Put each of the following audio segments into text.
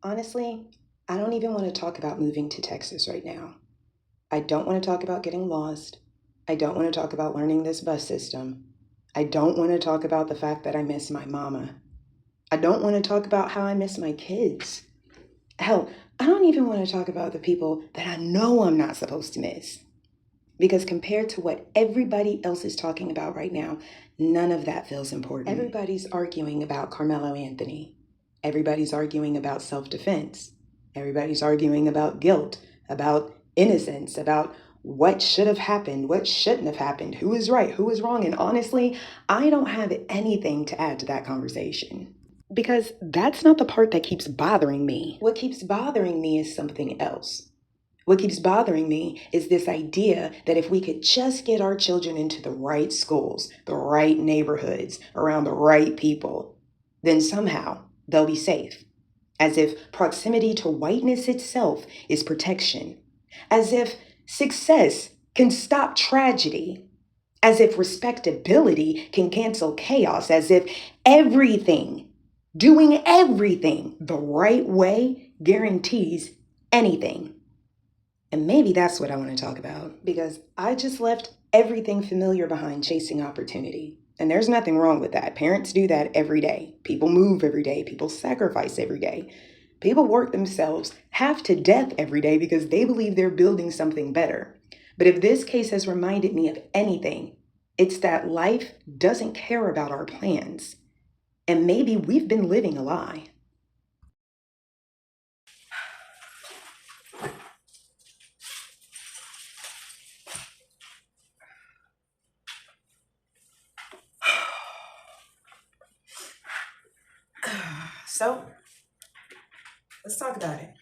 Honestly, I don't even want to talk about moving to Texas right now. I don't want to talk about getting lost. I don't want to talk about learning this bus system. I don't want to talk about the fact that I miss my mama. I don't want to talk about how I miss my kids. Hell, I don't even want to talk about the people that I know I'm not supposed to miss. Because compared to what everybody else is talking about right now, none of that feels important. Everybody's arguing about Carmelo Anthony. Everybody's arguing about self defense. Everybody's arguing about guilt, about innocence, about what should have happened, what shouldn't have happened, who is right, who is wrong. And honestly, I don't have anything to add to that conversation. Because that's not the part that keeps bothering me. What keeps bothering me is something else. What keeps bothering me is this idea that if we could just get our children into the right schools, the right neighborhoods, around the right people, then somehow they'll be safe. As if proximity to whiteness itself is protection. As if success can stop tragedy. As if respectability can cancel chaos. As if everything, doing everything the right way guarantees anything. And maybe that's what I want to talk about because I just left everything familiar behind chasing opportunity. And there's nothing wrong with that. Parents do that every day. People move every day. People sacrifice every day. People work themselves half to death every day because they believe they're building something better. But if this case has reminded me of anything, it's that life doesn't care about our plans. And maybe we've been living a lie. So, let's talk about it.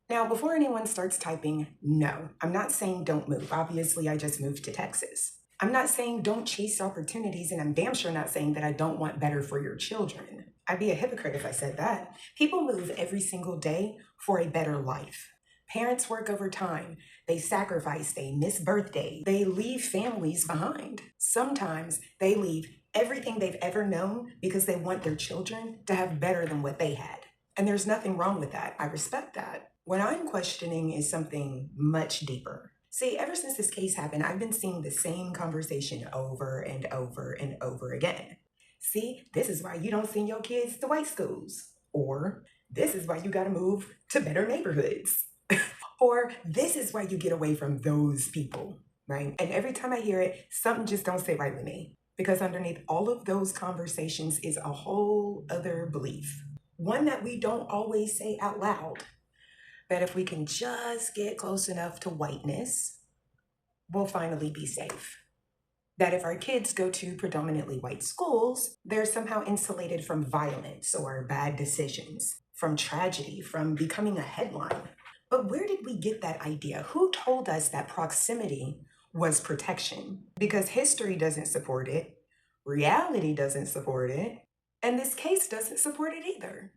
Now, before anyone starts typing, no, I'm not saying don't move. Obviously, I just moved to Texas. I'm not saying don't chase opportunities, and I'm damn sure not saying that I don't want better for your children. I'd be a hypocrite if I said that. People move every single day for a better life. Parents work overtime, they sacrifice, they miss birthdays, they leave families behind. Sometimes they leave everything they've ever known because they want their children to have better than what they had. And there's nothing wrong with that. I respect that. What I'm questioning is something much deeper. See, ever since this case happened, I've been seeing the same conversation over and over and over again. See, this is why you don't send your kids to white schools. Or this is why you gotta move to better neighborhoods. Or this is why you get away from those people, right? And every time I hear it, something just don't sit right with me. Because underneath all of those conversations is a whole other belief. One that we don't always say out loud. That if we can just get close enough to whiteness, we'll finally be safe. That if our kids go to predominantly white schools, they're somehow insulated from violence or bad decisions, from tragedy, from becoming a headline. But where did we get that idea? Who told us that proximity was protection? Because history doesn't support it, reality doesn't support it, and this case doesn't support it either.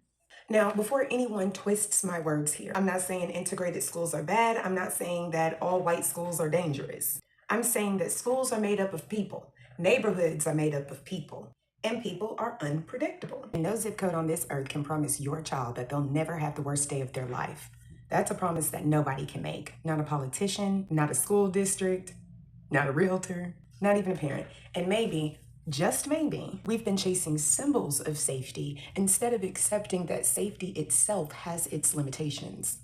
Now, before anyone twists my words here, I'm not saying integrated schools are bad. I'm not saying that all white schools are dangerous. I'm saying that schools are made up of people. Neighborhoods are made up of people. And people are unpredictable. And no zip code on this earth can promise your child that they'll never have the worst day of their life. That's a promise that nobody can make. Not a politician, not a school district, not a realtor, not even a parent. And maybe, just maybe, we've been chasing symbols of safety instead of accepting that safety itself has its limitations.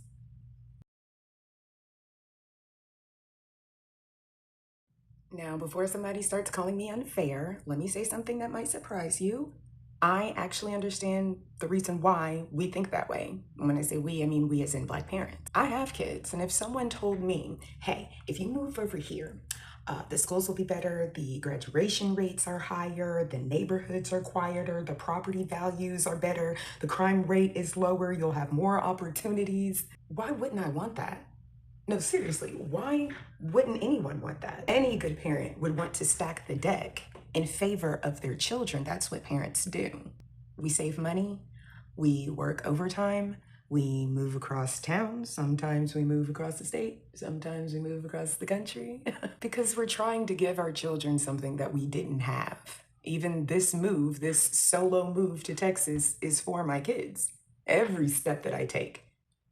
Now, before somebody starts calling me unfair, let me say something that might surprise you. I actually understand the reason why we think that way. When I say we, I mean we as in Black parents. I have kids, and if someone told me, hey, if you move over here, the schools will be better, the graduation rates are higher, the neighborhoods are quieter, the property values are better, the crime rate is lower, you'll have more opportunities. Why wouldn't I want that? No, seriously, why wouldn't anyone want that? Any good parent would want to stack the deck in favor of their children. That's what parents do. We save money, we work overtime, we move across town. Sometimes we move across the state, sometimes we move across the country because we're trying to give our children something that we didn't have. Even this move, this solo move to Texas is for my kids. Every step that I take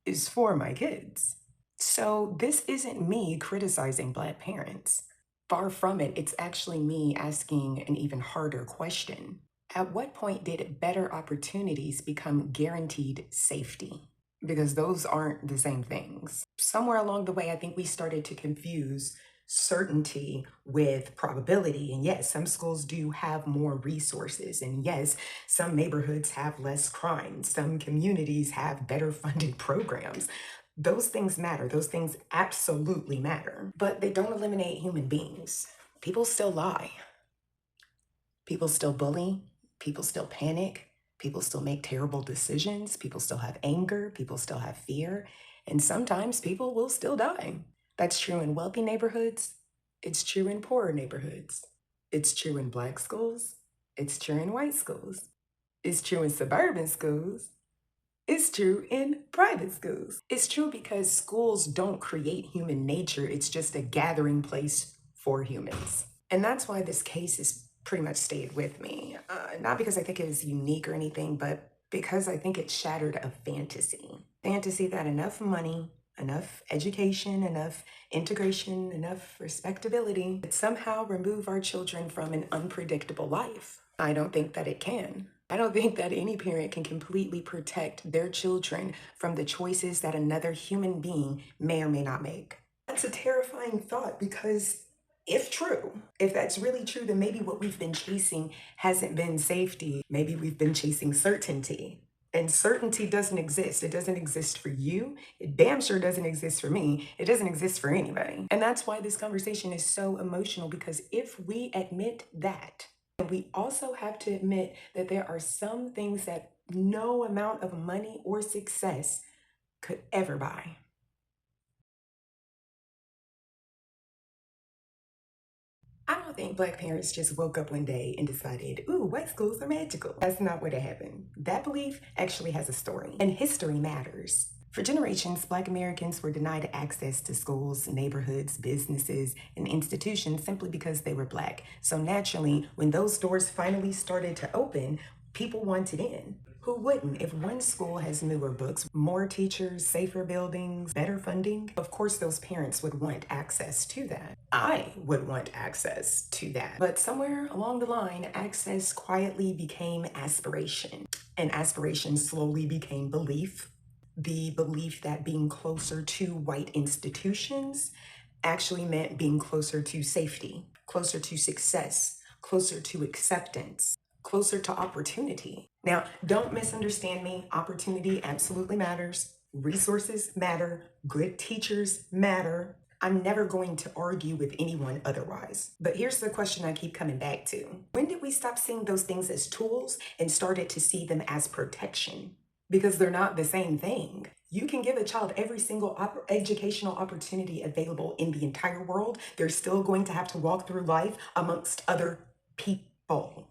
is for my kids. So this isn't me criticizing Black parents. Far from it, it's actually me asking an even harder question. At what point did better opportunities become guaranteed safety? Because those aren't the same things. Somewhere along the way, I think we started to confuse certainty with probability. And yes, some schools do have more resources. And yes, some neighborhoods have less crime. Some communities have better funded programs. Those things matter. Those things absolutely matter. But they don't eliminate human beings. People still lie. People still bully. People still panic. People still make terrible decisions. People still have anger. People still have fear. And sometimes people will still die. That's true in wealthy neighborhoods. It's true in poorer neighborhoods. It's true in Black schools. It's true in white schools. It's true in suburban schools. It's true in private schools. It's true because schools don't create human nature. It's just a gathering place for humans. And that's why this case has pretty much stayed with me. Not because I think it was unique or anything, but because I think it shattered a fantasy. Fantasy that enough money, enough education, enough integration, enough respectability would somehow remove our children from an unpredictable life. I don't think that it can. I don't think that any parent can completely protect their children from the choices that another human being may or may not make. That's a terrifying thought because if true, if that's really true, then maybe what we've been chasing hasn't been safety. Maybe we've been chasing certainty. And certainty doesn't exist. It doesn't exist for you. It damn sure doesn't exist for me. It doesn't exist for anybody. And that's why this conversation is so emotional, because if we admit that, we also have to admit that there are some things that no amount of money or success could ever buy. I don't think Black parents just woke up one day and decided, ooh, white schools are magical. That's not what happened. That belief actually has a story, and history matters. For generations, Black Americans were denied access to schools, neighborhoods, businesses, and institutions simply because they were Black. So naturally, when those doors finally started to open, people wanted in. Who wouldn't? If one school has newer books, more teachers, safer buildings, better funding, of course those parents would want access to that. I would want access to that. But somewhere along the line, access quietly became aspiration, and aspiration slowly became belief. The belief that being closer to white institutions actually meant being closer to safety, closer to success, closer to acceptance, closer to opportunity. Now, don't misunderstand me. Opportunity absolutely matters. Resources matter. Good teachers matter. I'm never going to argue with anyone otherwise. But here's the question I keep coming back to. When did we stop seeing those things as tools and started to see them as protection? Because they're not the same thing. You can give a child every single educational opportunity available in the entire world. They're still going to have to walk through life amongst other people.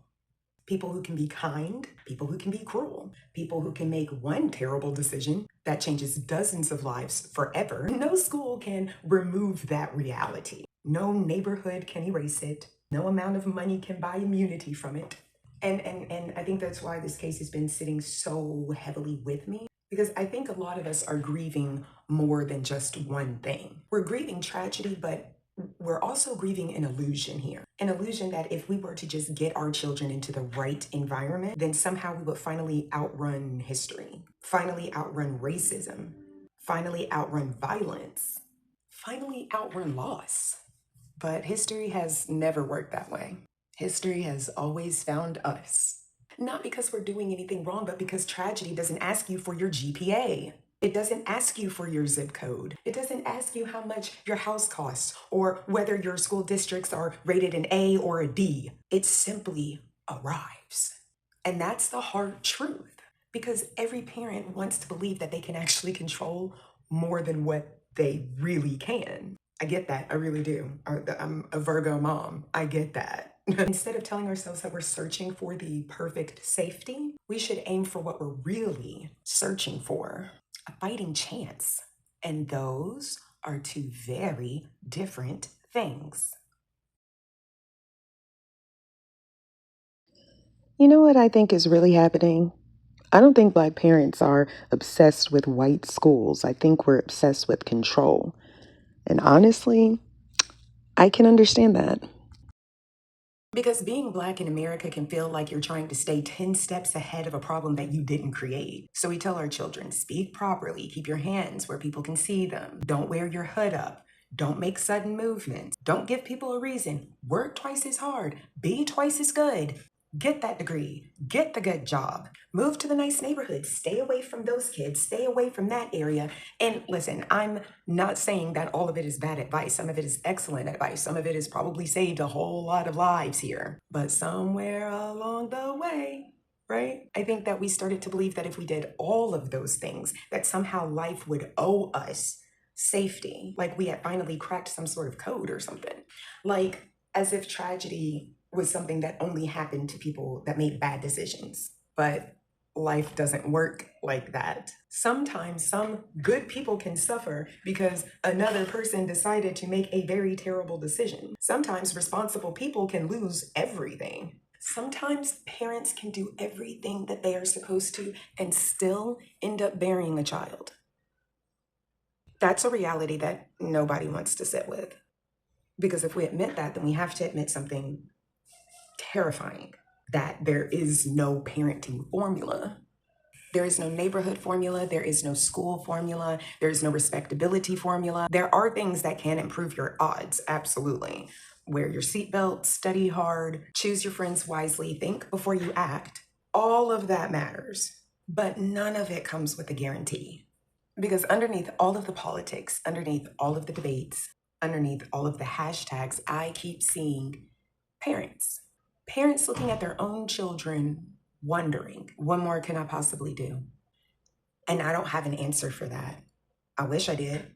People who can be kind, people who can be cruel, people who can make one terrible decision that changes dozens of lives forever. No school can remove that reality. No neighborhood can erase it. No amount of money can buy immunity from it. And I think that's why this case has been sitting so heavily with me, because I think a lot of us are grieving more than just one thing. We're grieving tragedy, but we're also grieving an illusion here. An illusion that if we were to just get our children into the right environment, then somehow we would finally outrun history, finally outrun racism, finally outrun violence, finally outrun loss. But history has never worked that way. History has always found us. Not because we're doing anything wrong, but because tragedy doesn't ask you for your GPA. It doesn't ask you for your zip code. It doesn't ask you how much your house costs or whether your school districts are rated an A or a D. It simply arrives. And that's the hard truth, because every parent wants to believe that they can actually control more than what they really can. I get that. I really do. I'm a Virgo mom. I get that. Instead of telling ourselves that we're searching for the perfect safety, we should aim for what we're really searching for, a fighting chance. And those are two very different things. You know what I think is really happening? I don't think Black parents are obsessed with white schools. I think we're obsessed with control. And honestly, I can understand that. Because being Black in America can feel like you're trying to stay 10 steps ahead of a problem that you didn't create. So we tell our children, speak properly, keep your hands where people can see them, don't wear your hood up, don't make sudden movements, don't give people a reason, work twice as hard, be twice as good. Get that degree, get the good job, move to the nice neighborhood, stay away from those kids, stay away from that area. And listen, I'm not saying that all of it is bad advice. Some of it is excellent advice. Some of it has probably saved a whole lot of lives here. But somewhere along the way, right? I think that we started to believe that if we did all of those things, that somehow life would owe us safety, like we had finally cracked some sort of code or something. Like as if tragedy was something that only happened to people that made bad decisions. But life doesn't work like that. Sometimes some good people can suffer because another person decided to make a very terrible decision. Sometimes responsible people can lose everything. Sometimes parents can do everything that they are supposed to and still end up burying a child. That's a reality that nobody wants to sit with. Because if we admit that, then we have to admit something terrifying, that there is no parenting formula. There is no neighborhood formula. There is no school formula. There is no respectability formula. There are things that can improve your odds, absolutely. Wear your seatbelt, study hard, choose your friends wisely, think before you act. All of that matters, but none of it comes with a guarantee. Because underneath all of the politics, underneath all of the debates, underneath all of the hashtags, I keep seeing parents. Parents looking at their own children, wondering, what more can I possibly do? And I don't have an answer for that. I wish I did,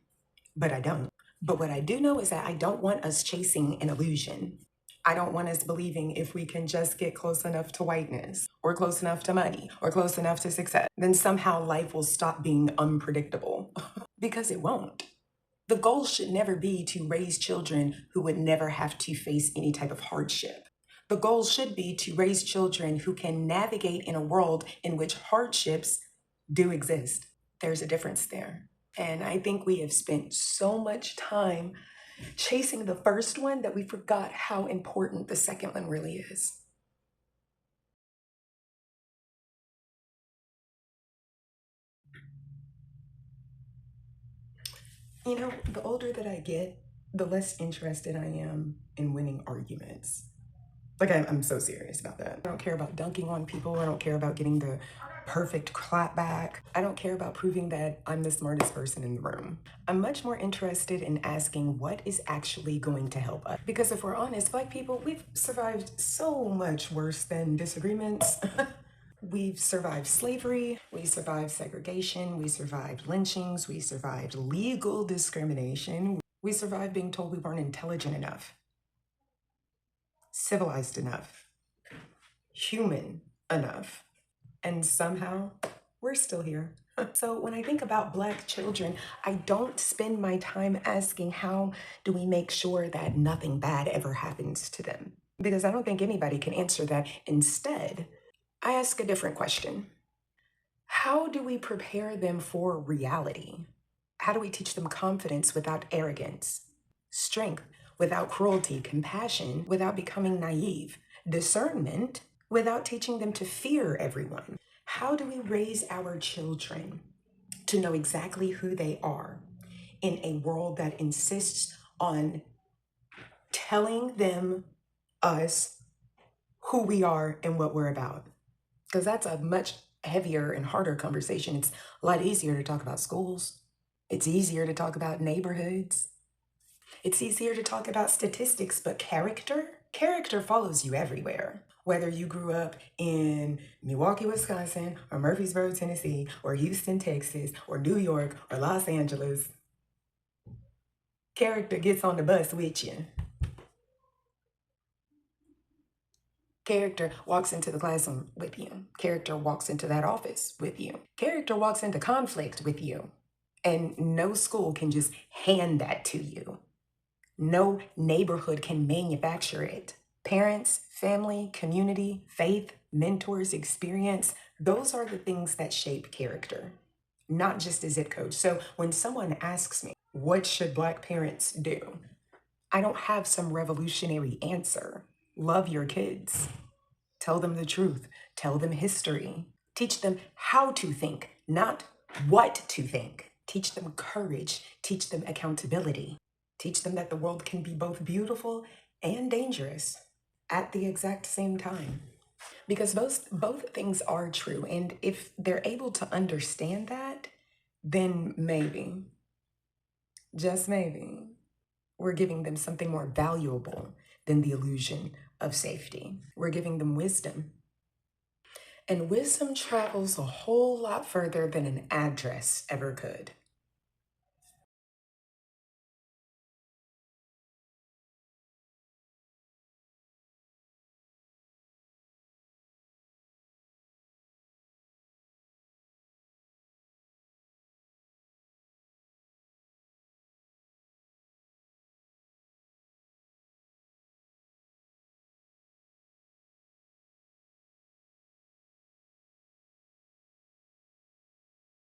but I don't. But what I do know is that I don't want us chasing an illusion. I don't want us believing if we can just get close enough to whiteness, or close enough to money, or close enough to success, then somehow life will stop being unpredictable. Because it won't. The goal should never be to raise children who would never have to face any type of hardship. The goal should be to raise children who can navigate in a world in which hardships do exist. There's a difference there. And I think we have spent so much time chasing the first one that we forgot how important the second one really is. You know, the older that I get, the less interested I am in winning arguments. Like, I'm so serious about that. I don't care about dunking on people. I don't care about getting the perfect clap back. I don't care about proving that I'm the smartest person in the room. I'm much more interested in asking what is actually going to help us. Because if we're honest, Black people, we've survived so much worse than disagreements. We've survived slavery, we survived segregation, we survived lynchings, we survived legal discrimination, we survived being told we weren't intelligent enough, civilized enough, human enough, and somehow we're still here. So when I think about Black children, I don't spend my time asking how do we make sure that nothing bad ever happens to them, because I don't think anybody can answer that. Instead, I ask a different question. How do we prepare them for reality? How do we teach them confidence without arrogance, strength without cruelty, compassion without becoming naive, discernment without teaching them to fear everyone? How do we raise our children to know exactly who they are in a world that insists on telling them, us, who we are and what we're about? Because that's a much heavier and harder conversation. It's a lot easier to talk about schools. It's easier to talk about neighborhoods. It's easier to talk about statistics, but character follows you everywhere. Whether you grew up in Milwaukee, Wisconsin, or Murfreesboro, Tennessee, or Houston, Texas, or New York, or Los Angeles, character gets on the bus with you. Character walks into the classroom with you. Character walks into that office with you. Character walks into conflict with you. And no school can just hand that to you. No neighborhood can manufacture it. Parents, family, community, faith, mentors, experience, those are the things that shape character, not just a zip code. So when someone asks me, what should Black parents do? I don't have some revolutionary answer. Love your kids. Tell them the truth. Tell them history. Teach them how to think, not what to think. Teach them courage. Teach them accountability. Teach them that the world can be both beautiful and dangerous at the exact same time. Because both things are true. And if they're able to understand that, then maybe, just maybe, we're giving them something more valuable than the illusion of safety. We're giving them wisdom. And wisdom travels a whole lot further than an address ever could.